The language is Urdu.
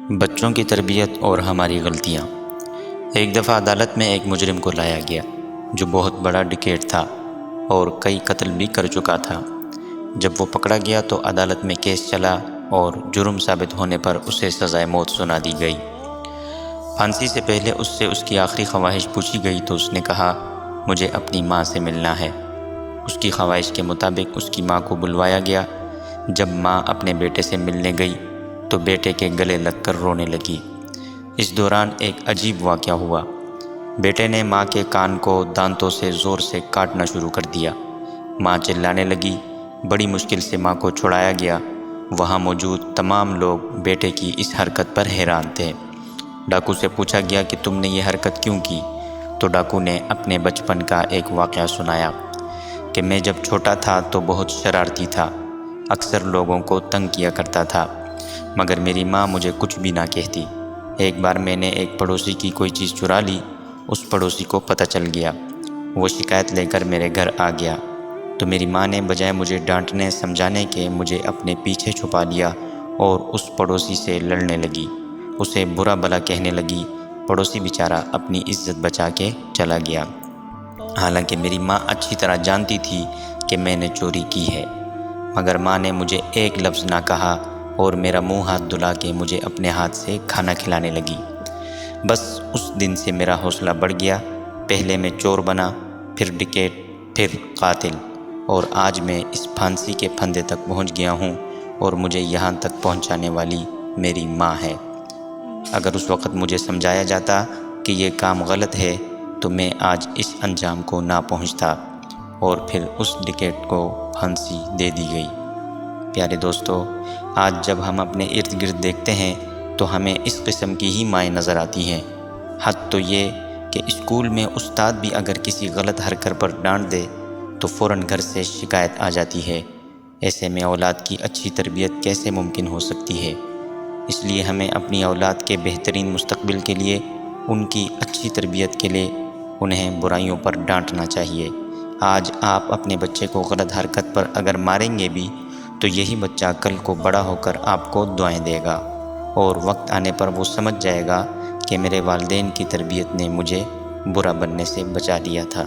بچوں کی تربیت اور ہماری غلطیاں۔ ایک دفعہ عدالت میں ایک مجرم کو لایا گیا جو بہت بڑا ڈکیٹ تھا اور کئی قتل بھی کر چکا تھا۔ جب وہ پکڑا گیا تو عدالت میں کیس چلا اور جرم ثابت ہونے پر اسے سزائے موت سنا دی گئی۔ پھانسی سے پہلے اس سے اس کی آخری خواہش پوچھی گئی تو اس نے کہا، مجھے اپنی ماں سے ملنا ہے۔ اس کی خواہش کے مطابق اس کی ماں کو بلوایا گیا۔ جب ماں اپنے بیٹے سے ملنے گئی تو بیٹے کے گلے لگ کر رونے لگی۔ اس دوران ایک عجیب واقعہ ہوا۔ بیٹے نے ماں کے کان کو دانتوں سے زور سے کاٹنا شروع کر دیا۔ ماں چلانے لگی۔ بڑی مشکل سے ماں کو چھڑایا گیا۔ وہاں موجود تمام لوگ بیٹے کی اس حرکت پر حیران تھے۔ ڈاکو سے پوچھا گیا کہ تم نے یہ حرکت کیوں کی؟ تو ڈاکو نے اپنے بچپن کا ایک واقعہ سنایا کہ میں جب چھوٹا تھا تو بہت شرارتی تھا، اکثر لوگوں کو تنگ کیا کرتا تھا، مگر میری ماں مجھے کچھ بھی نہ کہتی۔ ایک بار میں نے ایک پڑوسی کی کوئی چیز چرا لی، اس پڑوسی کو پتہ چل گیا۔ وہ شکایت لے کر میرے گھر آ گیا تو میری ماں نے بجائے مجھے ڈانٹنے سمجھانے کے مجھے اپنے پیچھے چھپا لیا اور اس پڑوسی سے لڑنے لگی، اسے برا بھلا کہنے لگی۔ پڑوسی بیچارہ اپنی عزت بچا کے چلا گیا، حالانکہ میری ماں اچھی طرح جانتی تھی کہ میں نے چوری کی ہے، مگر ماں نے مجھے ایک لفظ نہ کہا اور میرا منہ ہاتھ دھلا کے مجھے اپنے ہاتھ سے کھانا کھلانے لگی۔ بس اس دن سے میرا حوصلہ بڑھ گیا۔ پہلے میں چور بنا، پھر ڈکیٹ، پھر قاتل، اور آج میں اس پھانسی کے پھندے تک پہنچ گیا ہوں اور مجھے یہاں تک پہنچانے والی میری ماں ہے۔ اگر اس وقت مجھے سمجھایا جاتا کہ یہ کام غلط ہے تو میں آج اس انجام کو نہ پہنچتا، اور پھر اس ڈکیٹ کو پھانسی دے دی گئی۔ پیارے دوستو، آج جب ہم اپنے ارد گرد دیکھتے ہیں تو ہمیں اس قسم کی ہی مائیں نظر آتی ہیں۔ حد تو یہ کہ اسکول میں استاد بھی اگر کسی غلط حرکت پر ڈانٹ دے تو فوراً گھر سے شکایت آ جاتی ہے۔ ایسے میں اولاد کی اچھی تربیت کیسے ممکن ہو سکتی ہے؟ اس لیے ہمیں اپنی اولاد کے بہترین مستقبل کے لیے، ان کی اچھی تربیت کے لیے انہیں برائیوں پر ڈانٹنا چاہیے۔ آج آپ اپنے بچے کو غلط حرکت پر اگر ماریں گے بھی تو یہی بچہ کل کو بڑا ہو کر آپ کو دعائیں دے گا، اور وقت آنے پر وہ سمجھ جائے گا کہ میرے والدین کی تربیت نے مجھے برا بننے سے بچا لیا تھا۔